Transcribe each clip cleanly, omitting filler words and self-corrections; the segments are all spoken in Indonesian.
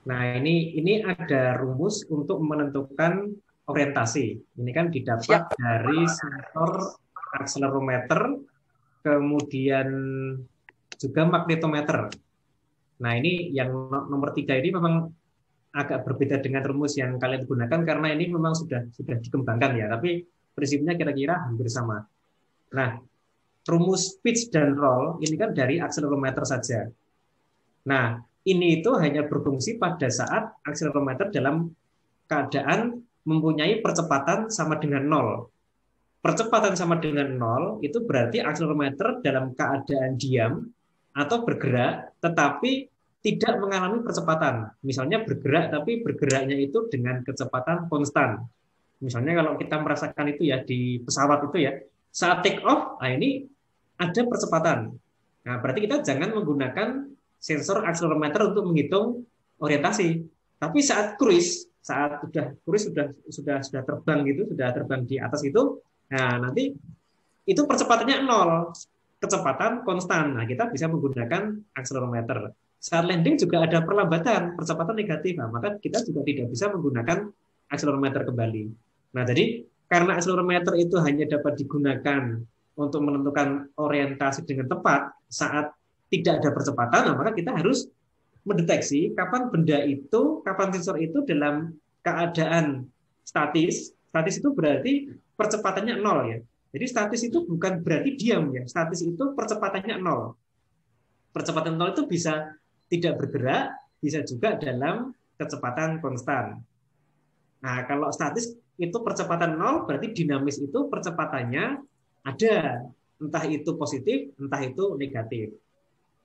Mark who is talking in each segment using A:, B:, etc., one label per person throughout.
A: Nah, ini ada rumus untuk menentukan orientasi. Ini kan didapat
B: Siap.
A: dari sensor akselerometer, kemudian juga magnetometer. Nah, ini yang nomor tiga ini memang agak berbeda dengan rumus yang kalian gunakan karena ini memang sudah dikembangkan ya, tapi prinsipnya kira-kira hampir sama. Nah, rumus pitch dan roll ini kan dari akselerometer saja. Nah, ini itu hanya berfungsi pada saat akselerometer dalam keadaan mempunyai percepatan sama dengan nol. Percepatan sama dengan nol itu berarti akselerometer dalam keadaan diam atau bergerak tetapi tidak mengalami percepatan. Misalnya bergerak tapi bergeraknya itu dengan kecepatan konstan. Misalnya kalau kita merasakan itu ya di pesawat itu ya, saat take off, nah ini ada percepatan. Nah, berarti kita jangan menggunakan sensor akselerometer untuk menghitung orientasi. Tapi saat sudah cruise sudah terbang gitu, sudah terbang di atas itu, nah nanti itu percepatannya nol, kecepatan konstan. Nah, kita bisa menggunakan akselerometer. Saat landing juga ada perlambatan, percepatan negatif. Nah, maka kita juga tidak bisa menggunakan akselerometer kembali. Nah, jadi karena akselerometer itu hanya dapat digunakan untuk menentukan orientasi dengan tepat saat tidak ada percepatan, nah maka kita harus mendeteksi kapan benda itu, kapan sensor itu dalam keadaan statis. Statis itu berarti percepatannya nol ya. Jadi statis itu bukan berarti diam ya. Statis itu percepatannya nol. Percepatan nol itu bisa tidak bergerak, bisa juga dalam kecepatan konstan. Nah, kalau statis itu percepatan nol, berarti dinamis itu percepatannya ada, entah itu positif, entah itu negatif.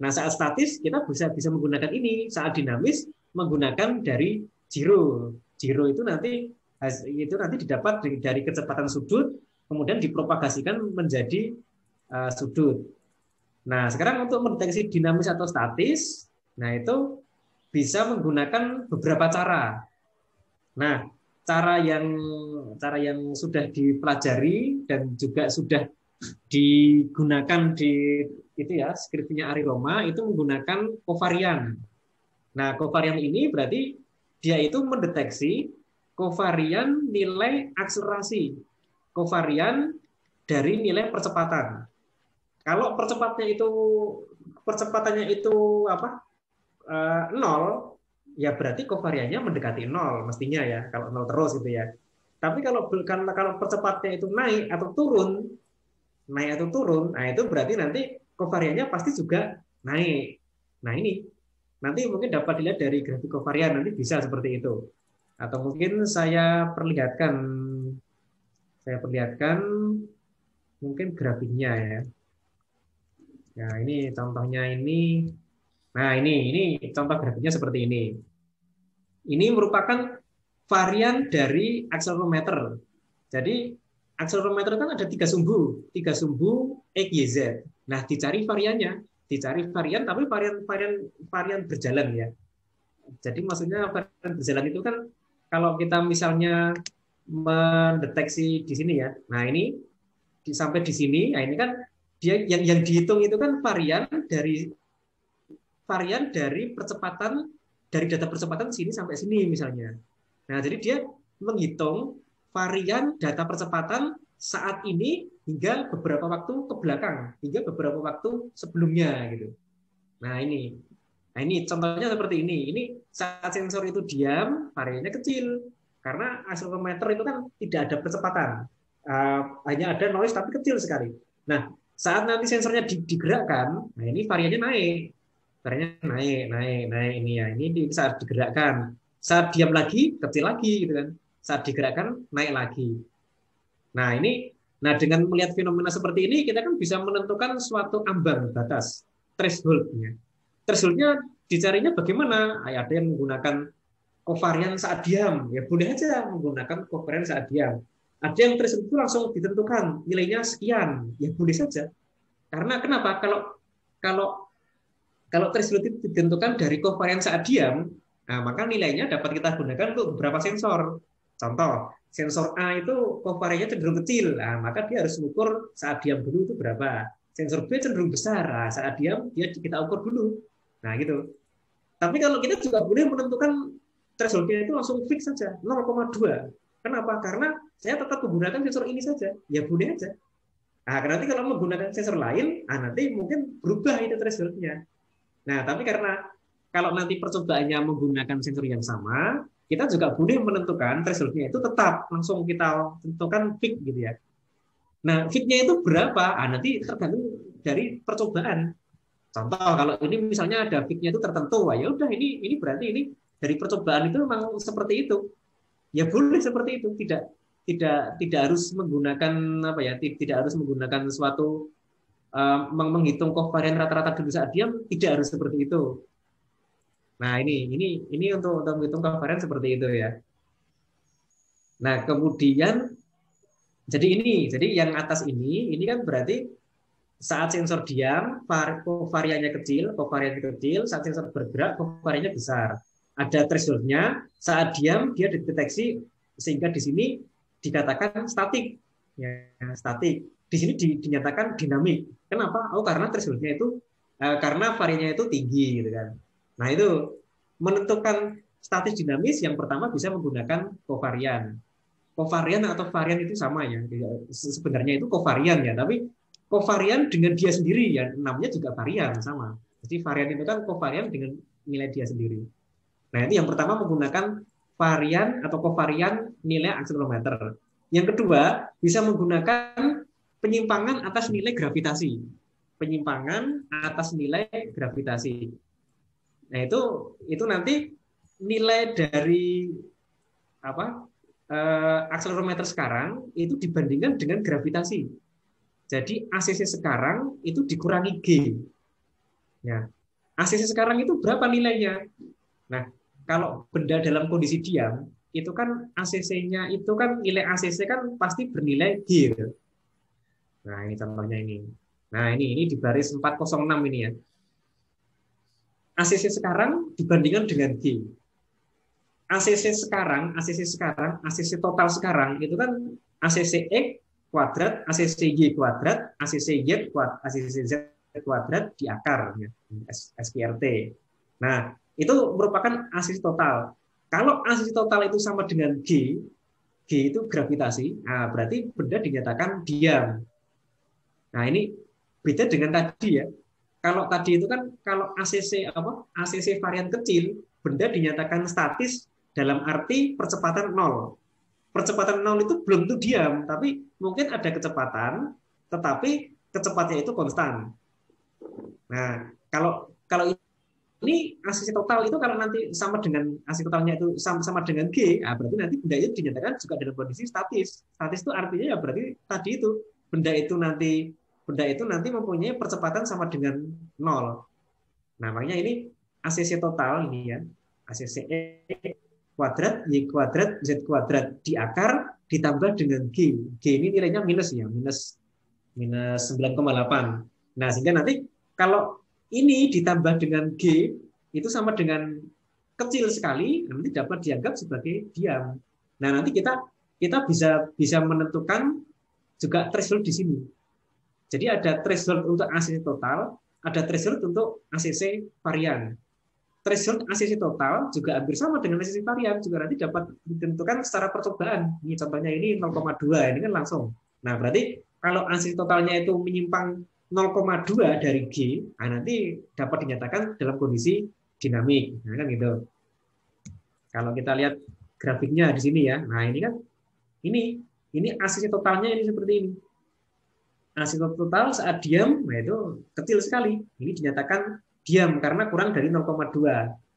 A: Nah, saat statis kita bisa menggunakan ini, saat dinamis menggunakan dari giro. Giro itu nanti didapat dari kecepatan sudut, kemudian dipropagasikan menjadi sudut. Nah, sekarang untuk mendeteksi dinamis atau statis, nah itu bisa menggunakan beberapa cara. Nah, cara yang sudah dipelajari dan juga sudah digunakan di itu ya skripnya Ari Roma itu menggunakan kovarian. Nah, kovarian ini berarti dia itu mendeteksi kovarian nilai akselerasi, kovarian dari nilai percepatan. Kalau percepatannya itu apa? Nol, ya berarti kovariannya mendekati nol mestinya ya kalau nol terus gitu ya. Tapi kalau percepatnya itu naik atau turun, nah itu berarti nanti kovariannya pasti juga naik. Nah ini nanti mungkin dapat dilihat dari grafik kovarian nanti bisa seperti itu. Atau mungkin saya perlihatkan mungkin grafiknya ya. Ya ini contohnya ini. Nah ini contoh grafiknya seperti ini. Ini merupakan varian dari akselerometer. Jadi akselerometer kan ada tiga sumbu X, Y, Z. Nah, dicari varian tapi varian berjalan ya. Jadi maksudnya varian berjalan itu kan kalau kita misalnya mendeteksi di sini ya. Nah, ini sampai di sini, nah ini kan dia yang dihitung itu kan varian dari percepatan dari data percepatan sini sampai sini misalnya. Nah, jadi dia menghitung varian data percepatan saat ini hingga beberapa waktu ke belakang, hingga beberapa waktu sebelumnya gitu. Nah, ini. Nah, ini contohnya seperti ini. Ini saat sensor itu diam, variannya kecil. Karena akselerometer itu kan tidak ada percepatan. Hanya ada noise tapi kecil sekali. Nah, saat nanti sensornya digerakkan, nah ini variannya naik. Variannya naik, naik, naik ini ya. Ini saat digerakkan. Saat diam lagi, kecil lagi gitu kan. Saat digerakkan, naik lagi. Nah, dengan melihat fenomena seperti ini, kita kan bisa menentukan suatu ambang batas, threshold-nya. Threshold-nya dicarinya bagaimana? Ada yang menggunakan kovarian saat diam, ya boleh aja menggunakan kovarian saat diam. Ada yang threshold itu langsung ditentukan, nilainya sekian, ya boleh saja. Karena kenapa? Kalau kalau threshold itu ditentukan dari kovarian saat diam, nah, maka nilainya dapat kita gunakan untuk beberapa sensor. Contoh, sensor A itu kovariannya cenderung kecil, nah, maka dia harus mengukur saat diam dulu itu berapa. Sensor B cenderung besar, nah, saat diam dia kita ukur dulu. Nah, gitu. Tapi kalau kita juga boleh menentukan threshold-nya itu langsung fix saja 0,2. Kenapa? Karena saya tetap menggunakan sensor ini saja. Ya boleh aja. Nah, nanti kalau menggunakan sensor lain, nanti mungkin berubah itu threshold-nya. Nah, tapi karena kalau nanti percobaannya menggunakan sensor yang sama, kita juga boleh menentukan threshold-nya itu tetap langsung kita tentukan fix gitu ya. Nah, fix-nya itu berapa? Nanti tergantung dari percobaan. Contoh kalau ini misalnya ada fix-nya itu tertentu, ya udah ini berarti ini dari percobaan itu memang seperti itu. Ya boleh seperti itu, tidak harus menggunakan apa ya, tidak harus menggunakan suatu menghitung covarian rata-rata dulu saat diam, tidak harus seperti itu. Nah, ini untuk menghitung covarian seperti itu ya. Nah, kemudian jadi yang atas ini kan berarti saat sensor diam, kovariannya kecil, saat sensor bergerak, kovariannya besar. Ada threshold-nya, saat diam dia dideteksi sehingga di sini dikatakan statik. Ya, statik. Di sini dinyatakan dinamik. Kenapa? Karena threshold-nya itu karena variannya itu tinggi gitu kan. Nah, itu menentukan statis dinamis yang pertama bisa menggunakan kovarian. Kovarian atau varian itu sama ya. Sebenarnya itu kovarian ya, tapi kovarian dengan dia sendiri ya, namanya juga varian sama. Jadi varian itu kan kovarian dengan nilai dia sendiri. Nah, ini yang pertama menggunakan varian atau kovarian nilai akselerometer. Yang kedua, bisa menggunakan penyimpangan atas nilai gravitasi. Penyimpangan atas nilai gravitasi. Nah, itu nanti nilai dari apa? Akselerometer sekarang itu dibandingkan dengan gravitasi. Jadi ACC sekarang itu dikurangi G. Ya. ACC sekarang itu berapa nilainya? Nah, kalau benda dalam kondisi diam, itu kan ACC-nya itu kan nilai ACC kan pasti bernilai G. Nah, ini contohnya ini. Nah, ini di baris 406 ini ya. ACC sekarang dibandingkan dengan G. ACC total sekarang itu kan ACC X kuadrat, ACC Y kuadrat, ACC Y kuadrat, ACC Z kuadrat di akar, ya, SQRT. Nah, itu merupakan ACC total. Kalau ACC total itu sama dengan G itu gravitasi, nah berarti benda dinyatakan diam. Nah, ini beda dengan tadi ya. Kalau tadi itu kan kalau ACC varian kecil, benda dinyatakan statis dalam arti percepatan 0. Percepatan 0 itu belum tentu diam, tapi mungkin ada kecepatan, tetapi kecepatannya itu konstan. Nah, kalau ini ACC total itu kalau nanti sama dengan ACC totalnya itu sama dengan G, berarti nanti benda itu dinyatakan juga dalam kondisi statis. Statis itu artinya ya berarti tadi itu benda itu nanti mempunyai percepatan sama dengan 0. Nah, makanya ini ACC total ini ya, ACC kuadrat, Y kuadrat, Z kuadrat di akar ditambah dengan G. G ini nilainya minus ya, minus 9,8. Nah, sehingga nanti kalau ini ditambah dengan G, itu sama dengan kecil sekali, nanti dapat dianggap sebagai diam. Nah, nanti kita bisa menentukan juga threshold di sini. Jadi ada threshold untuk ACC total, ada threshold untuk ACC varian. Threshold ACC total juga hampir sama dengan ACC varian, juga nanti dapat ditentukan secara percobaan. Ini contohnya ini 0,2, ini kan langsung. Nah, berarti kalau ACC totalnya itu menyimpang 0,2 dari G, nanti dapat dinyatakan dalam kondisi dinamik. Nah, kan gitu. Kalau kita lihat grafiknya di sini ya, nah ini kan ini ACC totalnya ini seperti ini. ACC total saat diam, nah itu kecil sekali. Ini dinyatakan diam karena kurang dari 0,2.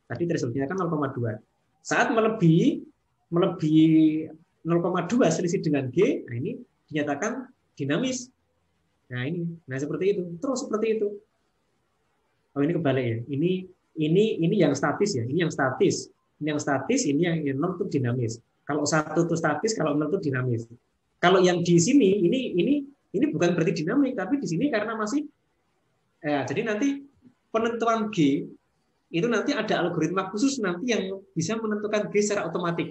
A: Tadi thresholdnya kan 0,2. Saat melebihi 0,2 selisih dengan G, nah ini dinyatakan dinamis. Nah seperti itu. Terus seperti itu. Oh, ini kebalik ya. Ini yang statis ya. Ini yang statis. Ini yang statis, ini yang 0 itu dinamis. Kalau 1 itu statis, kalau 0 itu dinamis. Kalau yang di sini ini bukan berarti dinamik, tapi di sini karena masih jadi nanti penentuan G itu nanti ada algoritma khusus nanti yang bisa menentukan G secara otomatis.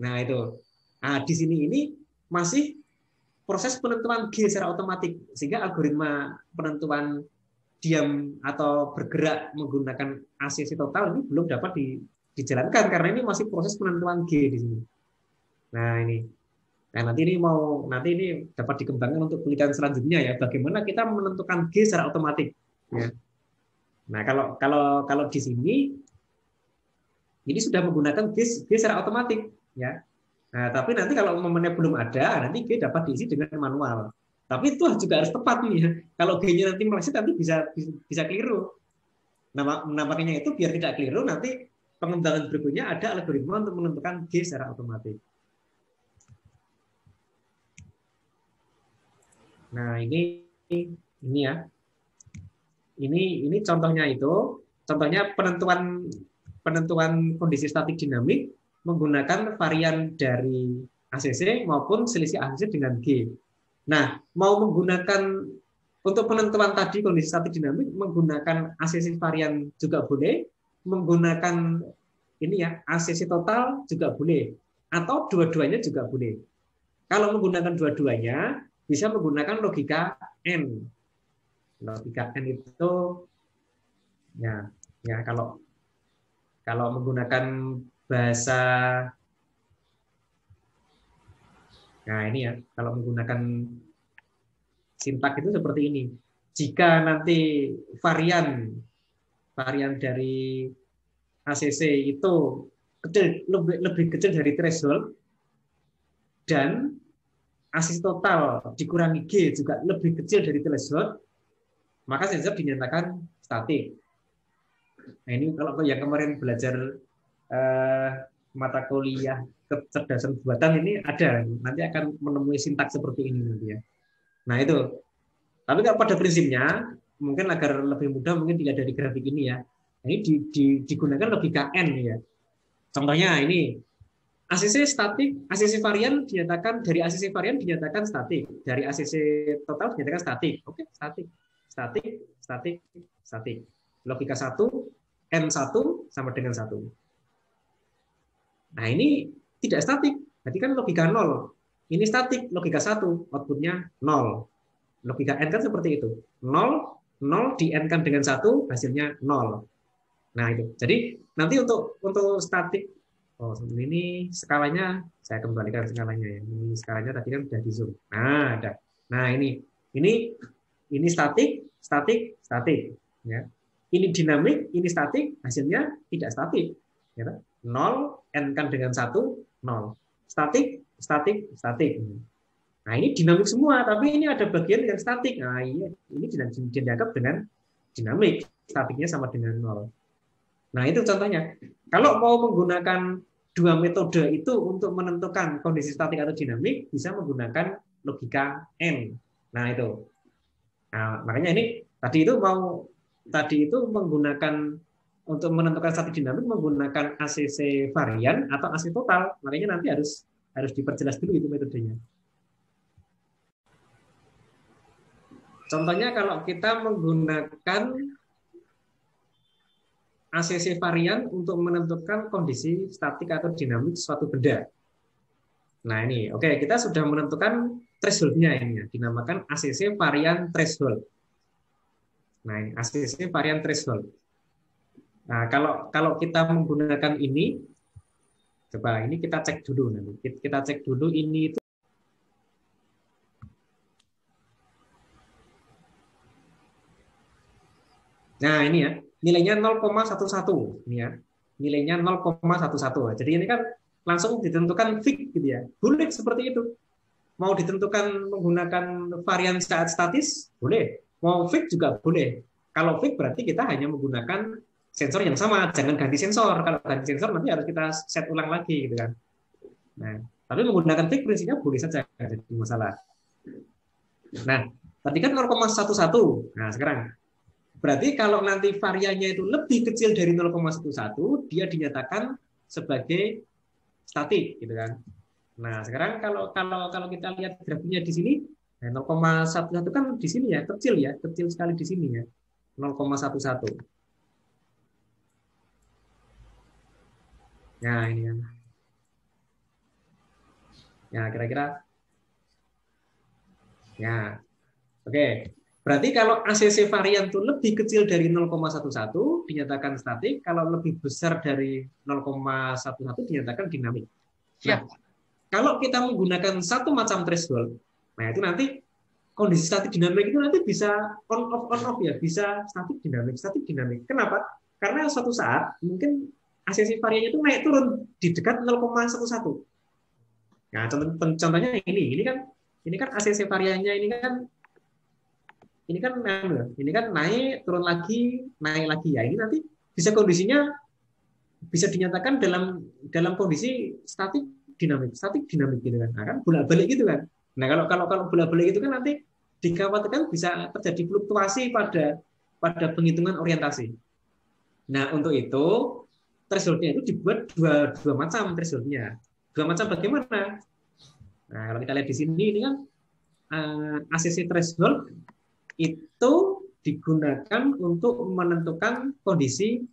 A: Nah, itu. Nah, di sini ini masih proses penentuan G secara otomatis, sehingga algoritma penentuan diam atau bergerak menggunakan ACC total ini belum dapat dijalankan karena ini masih proses penentuan G di sini. Nah ini, nah nanti ini dapat dikembangkan untuk penelitian selanjutnya ya. Bagaimana kita menentukan G secara otomatis. Ya. Nah kalau di sini ini sudah menggunakan G secara otomatis ya. Nah, tapi nanti kalau momennya belum ada, nanti G dapat diisi dengan manual. Tapi itu juga harus tepat nih ya. Kalau G-nya nanti meleset nanti bisa keliru. Nah, makanya itu biar tidak keliru nanti pengembangan berikutnya ada algoritma untuk menentukan G secara otomatis. Nah, ini ya. Ini contohnya itu, contohnya penentuan kondisi statik dinamik menggunakan varian dari ACC maupun selisih ACC dengan G. Nah, mau menggunakan untuk penentuan tadi kondisi statik dinamik menggunakan ACC varian juga boleh, menggunakan ini ya ACC total juga boleh, atau dua-duanya juga boleh. Kalau menggunakan dua-duanya bisa menggunakan logika N. Logika N itu ya kalau menggunakan bahasa, nah ini ya kalau menggunakan sintak itu seperti ini. Jika nanti varian dari ACC itu lebih kecil dari threshold dan ACC total dikurangi G juga lebih kecil dari threshold, maka sensor dinyatakan statik. Nah ini kalau yang kemarin belajar mata kuliah kecerdasan buatan ini ada, nanti akan menemui sintak seperti ini nanti ya. Nah itu. Tapi kalau pada prinsipnya mungkin agar lebih mudah mungkin dilihat dari grafik ini ya. Ini digunakan logika N ya. Contohnya ini ACC statik, ACC varian dinyatakan dari ACC varian dinyatakan statik, dari ACC total dinyatakan statik. Oke, statik, statik, statik, statik. Logika 1 N1 sama dengan 1. Nah, ini tidak statik. Berarti kan logika 0. Ini statik, logika 1, outputnya 0. Logika N kan seperti itu. 0, 0 di N kan dengan 1, hasilnya 0. Nah, itu. Jadi, nanti untuk statik, ini skalanya, saya kembalikan skalanya ya. Ini skalanya tadi kan sudah di zoom. Nah, ada. Nah, ini statik, statik, statik. Ya. Ini dinamik, ini statik, hasilnya tidak statik. Ya, 0, N kan dengan 1, 0. Statik, statik, statik. Nah, ini dinamik semua, tapi ini ada bagian yang statik. Nah, ini dianggap dengan dinamik, statiknya sama dengan 0. Nah, itu contohnya. Kalau mau menggunakan dua metode itu untuk menentukan kondisi statik atau dinamik, bisa menggunakan logika N. Nah, itu. Nah, makanya ini tadi itu menggunakan untuk menentukan statik dinamik menggunakan ACC varian atau ACC total. Makanya nanti harus diperjelas dulu itu metodenya. Contohnya kalau kita menggunakan ACC varian untuk menentukan kondisi statik atau dinamik suatu benda. Nah ini, oke, kita sudah menentukan threshold-nya ini ya, dinamakan ACC varian threshold. Nah ini ACC varian threshold. Nah kalau kita menggunakan ini, coba ini kita cek dulu nanti. Kita cek dulu ini itu. Nah ini ya, nilainya 0,11 ini ya. Nilainya 0,11. Jadi ini kan langsung ditentukan fix gitu ya. Boleh seperti itu. Mau ditentukan menggunakan varian saat statis, boleh. Mau fix juga boleh. Kalau fix berarti kita hanya menggunakan sensor yang sama, jangan ganti sensor. Kalau ganti sensor nanti harus kita set ulang lagi gitu kan. Nah, tapi menggunakan fix prinsipnya boleh saja, jadi masalah. Nah, tadi kan 0,11. Nah, sekarang berarti kalau nanti variannya itu lebih kecil dari 0,11, dia dinyatakan sebagai statik, gitu kan. Nah, sekarang kalau kita lihat grafiknya di sini, 0,11 kan di sini ya, kecil sekali di sini ya, 0,11. Nah, ini ya. Ya, kira-kira. Ya, oke. Berarti kalau ACC varian itu lebih kecil dari 0,11 dinyatakan statik, kalau lebih besar dari 0,11 dinyatakan dinamik. Nah, kalau kita menggunakan satu macam threshold, nah itu nanti kondisi statik dinamik itu nanti bisa on off ya, bisa statik dinamik. Kenapa? Karena suatu saat mungkin ACC variannya itu naik turun di dekat 0,11. Nah, contohnya ini kan ACC variannya ini kan naik turun lagi naik lagi ya, ini nanti bisa kondisinya bisa dinyatakan dalam kondisi statik dinamik gitu kan. Nah, kan bolak-balik gitu kan. Nah, kalau bolak-balik itu kan nanti dikhawatirkan bisa terjadi fluktuasi pada penghitungan orientasi. Nah, untuk itu thresholdnya itu dibuat dua macam thresholdnya. Dua macam bagaimana? Nah, kalau kita lihat di sini ini kan ACC threshold itu digunakan untuk menentukan kondisi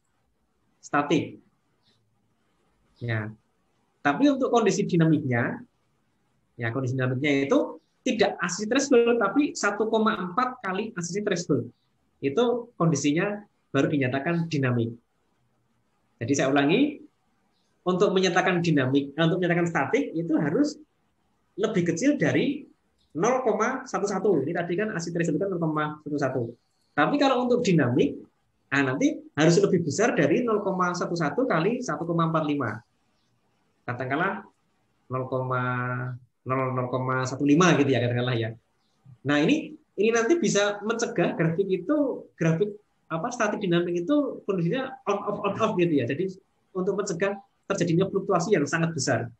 A: statik. Ya. Tapi untuk kondisi dinamiknya itu tidak ACC threshold tapi 1,4 kali ACC threshold. Itu kondisinya baru dinyatakan dinamik. Jadi saya ulangi, untuk menyatakan statik itu harus lebih kecil dari 0,11. Ini tadi kan ACC threshold kan 0,11. Tapi kalau untuk dinamik, nanti harus lebih besar dari 0,11 kali 1,45. Katakanlah 0,15 gitu ya katakanlah ya. Nah, ini nanti bisa mencegah grafik statik dinamik itu kondisinya on off gitu ya. Jadi untuk mencegah terjadinya fluktuasi yang sangat besar.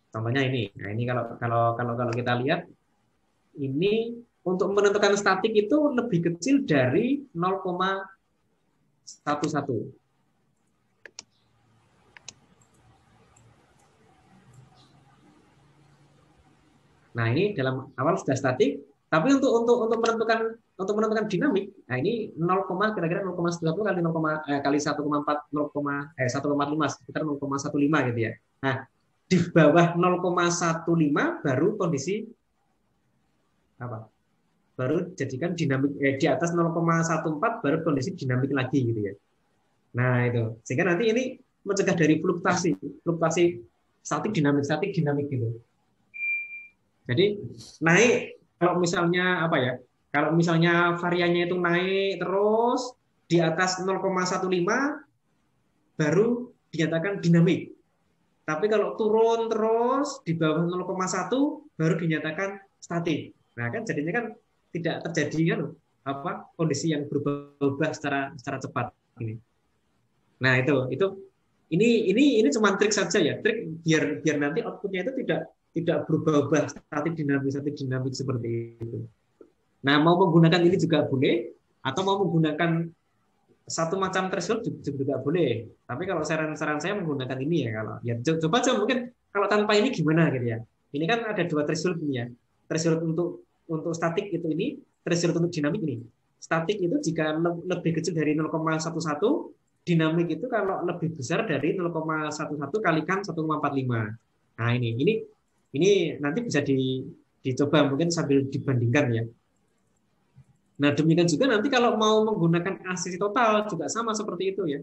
A: Contohnya ini. Nah, ini kalau kita lihat ini untuk menentukan statik itu lebih kecil dari 0,11. Nah, ini dalam awal sudah statik, tapi untuk menentukan dinamik, nah ini kira-kira 0,1 kali 1,5 sekitar 0,15 gitu ya. Nah, di bawah 0,15 baru kondisi apa? Baru jadikan dinamik di atas 0,14 baru kondisi dinamik lagi gitu ya. Nah, itu. Sehingga nanti ini mencegah dari fluktuasi statik dinamik gitu. Jadi naik kalau misalnya kalau misalnya variannya itu naik terus di atas 0,15 baru dinyatakan dinamik. Tapi kalau turun terus di bawah 0,1 baru dinyatakan statik. Nah, kan jadinya kan tidak terjadi kan kondisi yang berubah secara cepat ini. Nah, ini cuma trik saja ya, trik biar nanti outputnya itu tidak berubah-ubah statik dinamik seperti itu. Nah, mau menggunakan ini juga boleh, atau mau menggunakan satu macam threshold juga boleh. Tapi kalau saran saya menggunakan ini ya, kalau ya coba aja mungkin kalau tanpa ini gimana gitu ya. Ini kan ada dua threshold ini ya. Threshold untuk statik itu ini, threshold untuk dinamik ini. Statik itu jika lebih kecil dari 0,11, dinamik itu kalau lebih besar dari 0,11 kalikan 1,45. Nah, ini nanti bisa dicoba mungkin sambil dibandingkan ya. Nah, demikian juga nanti kalau mau menggunakan ACC total juga sama seperti itu ya.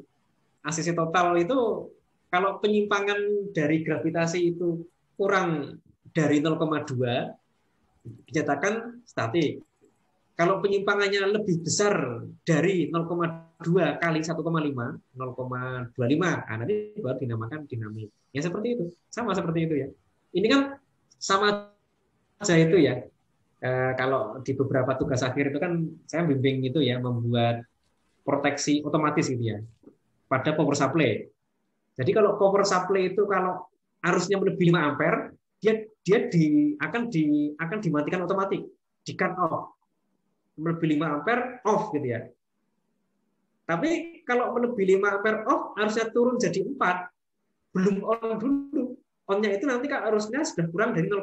A: ACC total itu kalau penyimpangan dari gravitasi itu kurang dari 0,2 dinyatakan statik. Kalau penyimpangannya lebih besar dari 0,2 kali 1,5, 0,25, nanti baru dinamakan dinamik. Ya seperti itu, sama seperti itu ya. Ini kan sama saja itu ya. Kalau di beberapa tugas akhir itu kan saya bimbing itu ya, membuat proteksi otomatis gitu ya pada power supply. Jadi kalau power supply itu kalau arusnya melebihi 5 ampere, dia akan dimatikan otomatis, di cut off. Melebihi 5 ampere off gitu ya. Tapi kalau melebihi 5 ampere off, arusnya turun jadi 4, belum on dulu. On-nya itu nanti kan arusnya sudah kurang dari 0,1.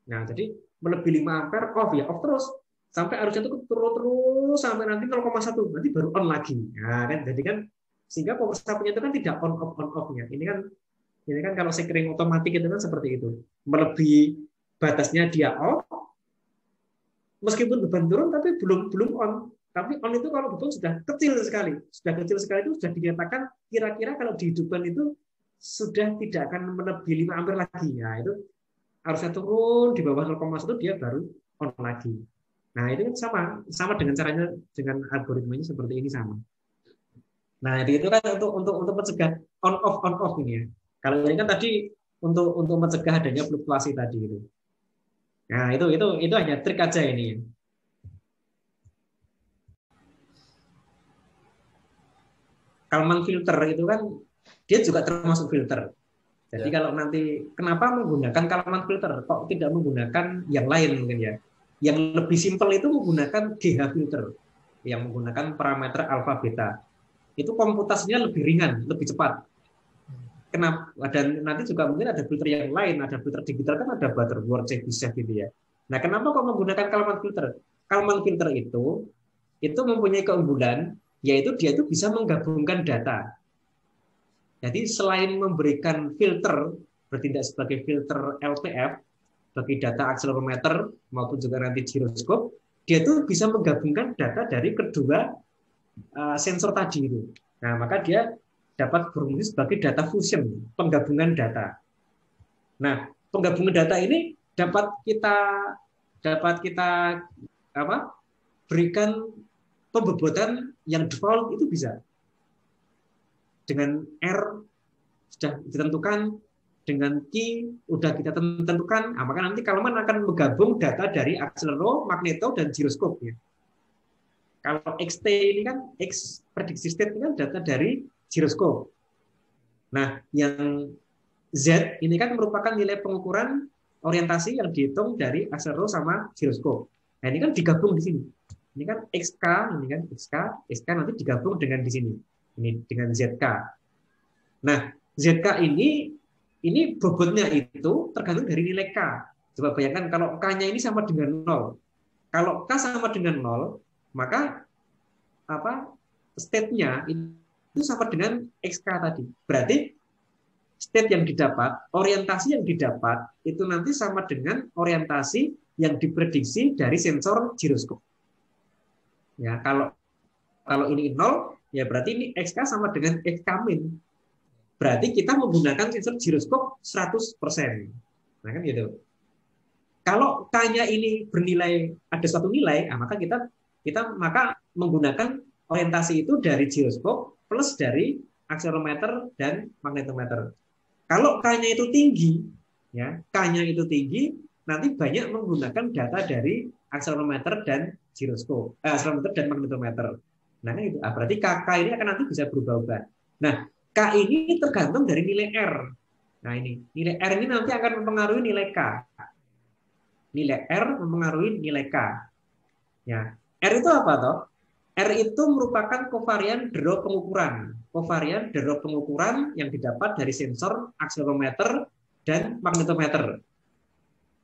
A: Nah, jadi melebihi 5 ampere off ya, off terus sampai arusnya itu turun terus sampai nanti 0,1, nanti baru on lagi. Nah, kan jadi kan sehingga power supply-nya itu kan tidak on off-nya. Ini kan kalau sekring otomatis itu kan seperti itu. Melebihi batasnya dia off, meskipun beban turun tapi belum on. Tapi on itu kalau beban sudah kecil sekali. Sudah kecil sekali itu sudah dinyatakan kira-kira kalau dihidupkan itu sudah tidak akan melebihi 5 ampere lagi. Ya, itu harusnya turun di bawah 0,1 dia baru on lagi. Nah, itu sama dengan caranya, dengan algoritmanya seperti ini sama. Nah, itu kan untuk mencegah on off ini ya. Kalau ini kan tadi untuk mencegah adanya fluktuasi tadi itu. Nah, itu hanya trik aja ini. Kalman filter itu kan dia juga termasuk filter. Jadi kalau nanti kenapa menggunakan Kalman filter, kok tidak menggunakan yang lain mungkin ya? Yang lebih simpel itu menggunakan GH filter, yang menggunakan parameter alfa beta. Itu komputasinya lebih ringan, lebih cepat. Kenapa? Dan nanti juga mungkin ada filter yang lain, ada filter digital kan ada Butterworth, Chebyshev gitu ya. Nah, kenapa kok menggunakan Kalman filter? Kalman filter itu mempunyai keunggulan, yaitu dia itu bisa menggabungkan data. Jadi selain memberikan filter, bertindak sebagai filter LPF bagi data akselerometer maupun juga nanti giroskop, dia itu bisa menggabungkan data dari kedua sensor tadi itu. Nah, maka dia dapat berfungsi sebagai data fusion, penggabungan data. Nah, penggabungan data ini dapat kita berikan pembebotan yang default itu bisa. Dengan R sudah ditentukan, dengan key sudah kita tentukan, maka nanti Kalman akan menggabung data dari akselero, magneto, dan giroskop. Ya. Kalau XT ini kan, X prediksi state ini kan data dari giroskop. Nah, yang Z ini kan merupakan nilai pengukuran orientasi yang dihitung dari akselero sama giroskop. Nah, ini kan digabung di sini. Ini kan XK, ini kan XK nanti digabung dengan di sini. Ini dengan ZK. Nah, ZK ini bobotnya itu tergantung dari nilai K. Coba bayangkan kalau K-nya ini sama dengan 0. Kalau K sama dengan 0, maka state-nya itu sama dengan XK tadi. Berarti state yang didapat, orientasi yang didapat itu nanti sama dengan orientasi yang diprediksi dari sensor giroskop. Ya, kalau ini 0, ya berarti ini XK sama dengan XK min. Berarti kita menggunakan sensor giroskop 100%. Nah, kan gitu. Kalau K-nya ini bernilai ada suatu nilai, maka kita maka menggunakan orientasi itu dari giroskop plus dari akselerometer dan magnetometer. Kalau K-nya itu tinggi, ya, K-nya itu tinggi, nanti banyak menggunakan data dari akselerometer dan giroskop, akselerometer dan magnetometer. Nah, itu berarti K ini akan nanti bisa berubah-ubah. Nah, K ini tergantung dari nilai R. Nah, ini nilai R ini nanti akan mempengaruhi nilai K. Nilai R mempengaruhi nilai K. Ya, R itu apa toh? R itu merupakan kovarian drop pengukuran. Kovarian drop pengukuran yang didapat dari sensor akselerometer dan magnetometer.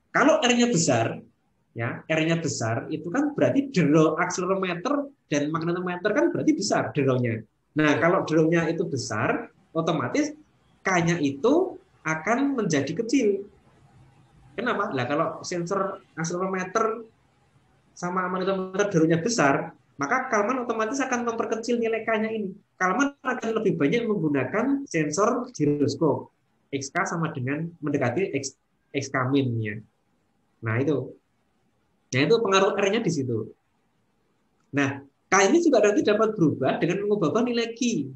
A: Kalau R-nya besar, ya, R-nya besar itu kan berarti draw akselerometer dan magnetometer kan berarti besar draw-nya. Nah, kalau draw-nya itu besar, otomatis K-nya itu akan menjadi kecil. Kenapa? Nah, kalau sensor akselerometer sama magnetometer draw-nya besar, maka Kalman otomatis akan memperkecil nilai K-nya ini. Kalman akan lebih banyak menggunakan sensor giroskop. XK sama dengan mendekati XK min-nya. Nah, itu pengaruh R-nya di situ. Nah, K ini juga nanti dapat berubah dengan mengubah nilai Q.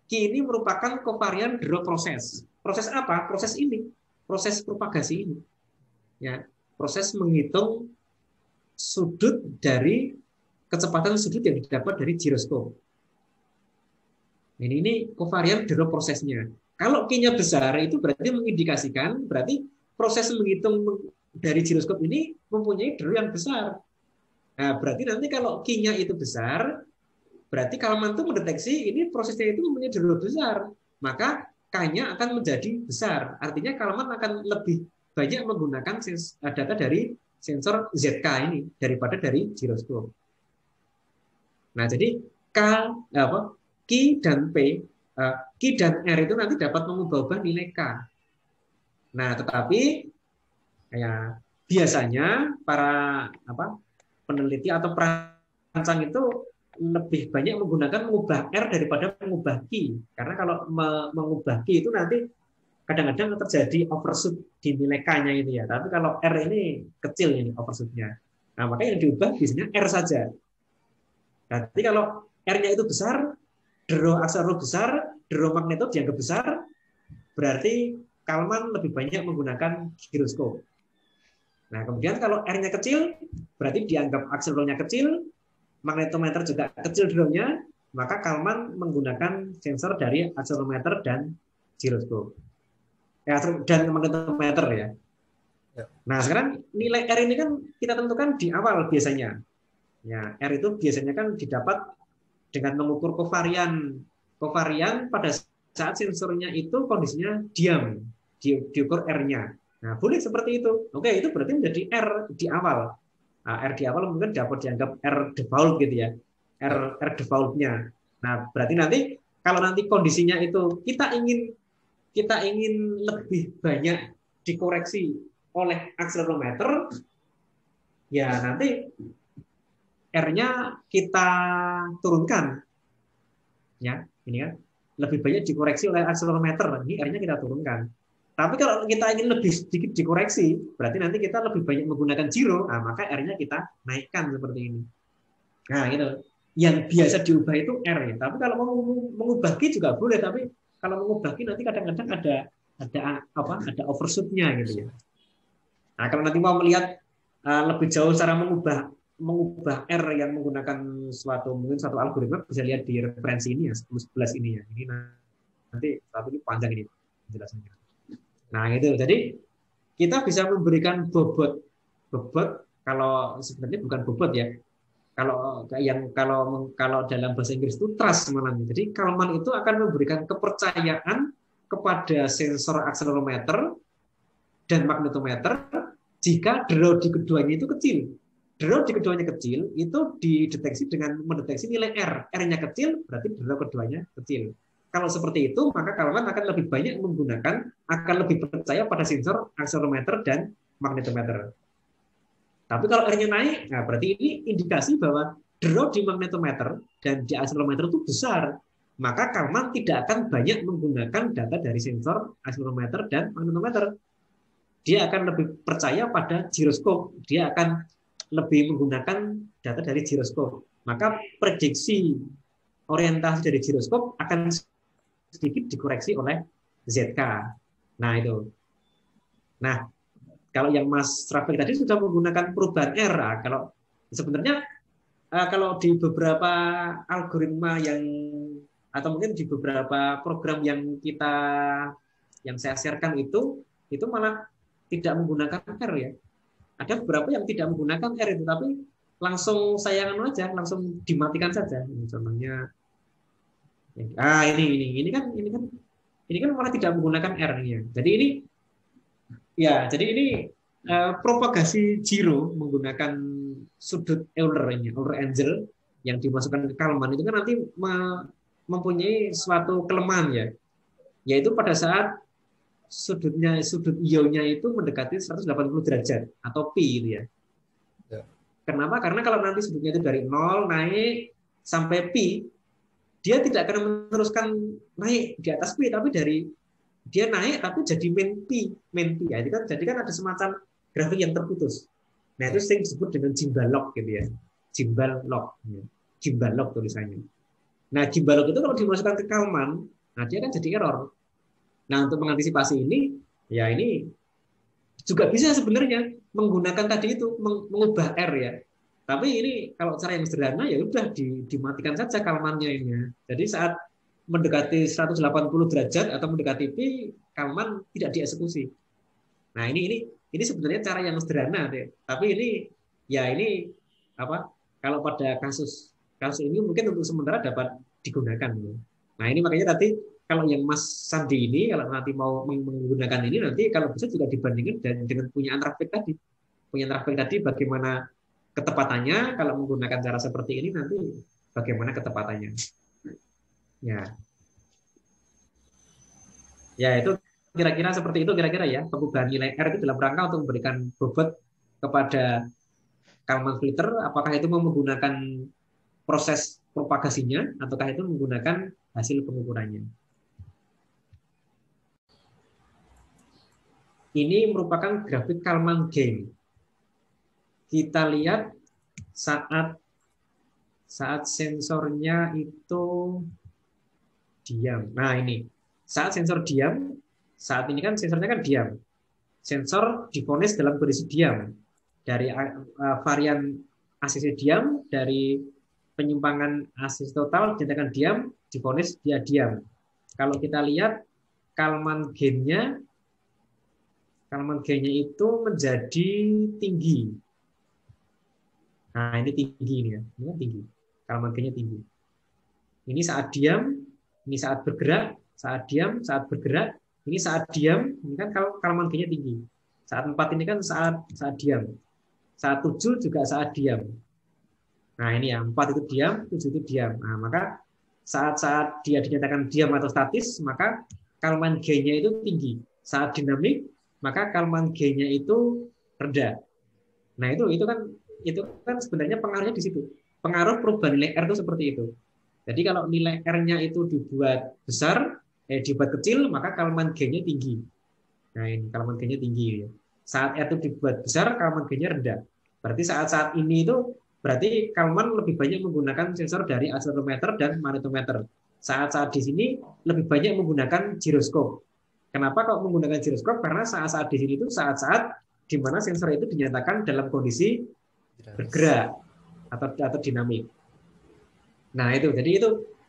A: Q ini merupakan kovarian draw proses. Proses apa? Proses ini. Proses propagasi ini. Ya, proses menghitung sudut dari kecepatan sudut yang didapat dari giroskop. Ini kovarian draw prosesnya. Kalau Q-nya besar itu berarti mengindikasikan berarti proses menghitung dari giroskop ini mempunyai draw yang besar. Nah, berarti nanti kalau Q-nya itu besar, berarti Kalman itu mendeteksi ini prosesnya itu mempunyai draw besar. Maka K-nya akan menjadi besar. Artinya Kalman akan lebih banyak menggunakan data dari sensor ZK ini daripada dari giroskop. Nah, jadi Q dan P, Q dan R itu nanti dapat mengubah nilai K. Nah, tetapi ya biasanya para peneliti atau perancang itu lebih banyak menggunakan mengubah R daripada mengubah Q. Karena kalau mengubah Q itu nanti kadang-kadang terjadi overshoot di nilai K-nya ini ya. Tapi kalau R ini kecil ini overshoot-nya. Nah, makanya yang diubah biasanya R saja. Nanti kalau R-nya itu besar, draw aksara besar, draw magneto dianggap besar, berarti Kalman lebih banyak menggunakan giroskop. Nah, kemudian kalau R-nya kecil, berarti dianggap akselernya kecil, magnetometer juga kecil drawnya, maka Kalman menggunakan sensor dari akselerometer dan giroskop. Dan magnetometer ya. Nah, sekarang nilai R ini kan kita tentukan di awal biasanya. Ya, R itu biasanya kan didapat dengan mengukur kovarian. Kovarian pada saat sensornya itu kondisinya diam, diukur R-nya. Nah, boleh seperti itu. Oke, itu berarti menjadi R di awal. Nah, R di awal mungkin dapat dianggap R default gitu ya. R default-nya. Nah, berarti nanti kalau nanti kondisinya itu kita ingin lebih banyak dikoreksi oleh akselerometer, ya nanti R-nya kita turunkan. Ya, ini kan lebih banyak dikoreksi oleh akselerometer. Ini R-nya kita turunkan. Tapi kalau kita ingin lebih sedikit dikoreksi, berarti nanti kita lebih banyak menggunakan giro, nah, maka R-nya kita naikkan seperti ini. Nah, gitu. Yang biasa diubah itu R ya. Tapi kalau mau mengubah Q juga boleh, tapi kalau mengubah Q nanti kadang-kadang ada overshoot-nya gitu ya. Nah, kalau nanti mau melihat lebih jauh cara mengubah R yang menggunakan mungkin suatu algoritma, bisa lihat di referensi ini ya, 10-11 ini ya. Ini nanti tapi panjang ini penjelasannya. Nah, gitu. Jadi kita bisa memberikan bobot kalau sebenarnya bukan bobot ya. Kalau dalam bahasa Inggris itu trust malah. Jadi Kalman itu akan memberikan kepercayaan kepada sensor akselerometer dan magnetometer jika draw di keduanya itu kecil. Draw di keduanya kecil itu dideteksi dengan mendeteksi nilai R. R-nya kecil berarti draw keduanya kecil. Kalau seperti itu, maka Kalman akan lebih banyak akan lebih percaya pada sensor akselerometer dan magnetometer. Tapi kalau R-nya naik, nah berarti ini indikasi bahwa draw di magnetometer dan di akselerometer itu besar. Maka Kalman tidak akan banyak menggunakan data dari sensor akselerometer dan magnetometer. Dia akan lebih percaya pada giroskop. Dia akan lebih menggunakan data dari giroskop. Maka prediksi orientasi dari giroskop akan sedikit dikoreksi oleh ZK. Nah, itu. Nah, kalau yang Mas Rafael tadi sudah menggunakan perubahan era, kalau sebenarnya kalau di beberapa algoritma atau mungkin di beberapa program yang saya sharekan itu malah tidak menggunakan R ya. Ada beberapa yang tidak menggunakan R itu, tapi langsung langsung dimatikan saja. Contohnya, ini kan malah tidak menggunakan R ya. Jadi ini propagasi giro menggunakan sudut Euler angle yang dimasukkan ke Kalman itu kan nanti mempunyai suatu kelemahan ya, yaitu pada saat sudut ionya itu mendekati 180 derajat atau pi gitu ya. Kenapa? Karena kalau nanti sudutnya itu dari 0 naik sampai pi, dia tidak akan meneruskan naik di atas pi, tapi dia naik tapi jadi min pi ya. Jadi kan ada semacam grafik yang terputus. Nah, itu sering disebut dengan gimbal lock gitu ya. Gimbal lock tulisannya. Nah, gimbal lock itu kalau dimasukkan ke Kalman, nah dia kan jadi error. Nah, untuk mengantisipasi ini, ya ini juga bisa sebenarnya menggunakan tadi itu mengubah R ya. Tapi ini kalau cara yang sederhana ya udah dimatikan saja Kalmannya ini. Jadi saat mendekati 180 derajat atau mendekati pi, Kalman tidak dieksekusi. Nah, ini sebenarnya cara yang sederhana deh. Tapi ini kalau pada kasus ini mungkin untuk sementara dapat digunakan. Nah, ini makanya tadi kalau yang Mas Sandi ini kalau nanti mau menggunakan ini nanti kalau bisa juga dibandingkan dengan punya Antrafik tadi. Punya Antrafik tadi bagaimana ketepatannya, kalau menggunakan cara seperti ini nanti bagaimana ketepatannya. Ya itu kira-kira seperti itu kira-kira ya, pengubahan nilai R itu dalam rangka untuk memberikan bobot kepada Kalman filter, apakah itu menggunakan proses propagasinya ataukah itu menggunakan hasil pengukurannya. Ini merupakan grafik Kalman gain. Kita lihat saat sensornya itu diam. Nah ini, saat sensor diam, saat ini kan sensornya kan diam. Sensor difonis dalam kondisi diam. Dari varian ACC diam, dari penyimpangan ACC total dinyatakan diam, difonis dia diam. Kalau kita lihat Kalman gain-nya itu menjadi tinggi. Nah, ini tinggi ini ya. Ini kan tinggi. Kalman gain-nya tinggi. Ini saat diam, ini saat bergerak, saat diam, saat bergerak, ini saat diam, ini kan Kalman gain-nya tinggi. Saat 4 ini kan saat diam. Saat 7 juga saat diam. Nah, ini ya, 4 itu diam, 7 itu diam. Nah, maka saat dia dinyatakan diam atau statis, maka Kalman gain-nya itu tinggi. Saat dinamik, maka Kalman gain-nya itu rendah. Nah, itu kan sebenarnya pengaruhnya di situ. Pengaruh perubahan nilai R itu seperti itu. Jadi kalau nilai R-nya itu dibuat besar, dibuat kecil, maka Kalman gain-nya tinggi. Nah, ini Kalman gain-nya tinggi ya. Saat R itu dibuat besar, Kalman gain-nya rendah. Berarti saat ini itu berarti Kalman lebih banyak menggunakan sensor dari akselerometer dan magnetometer. Saat di sini lebih banyak menggunakan giroskop. Kenapa kok menggunakan giroskop? Karena saat di sini itu saat di mana sensor itu dinyatakan dalam kondisi bergerak atau dinamik. Nah itu, jadi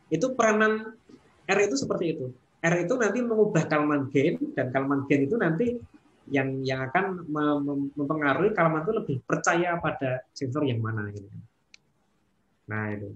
A: itu peranan R itu seperti itu. R itu nanti mengubah Kalman gain, dan Kalman gain itu nanti yang akan mempengaruhi Kalman itu lebih percaya pada sensor yang mana. Gitu. Nah itu.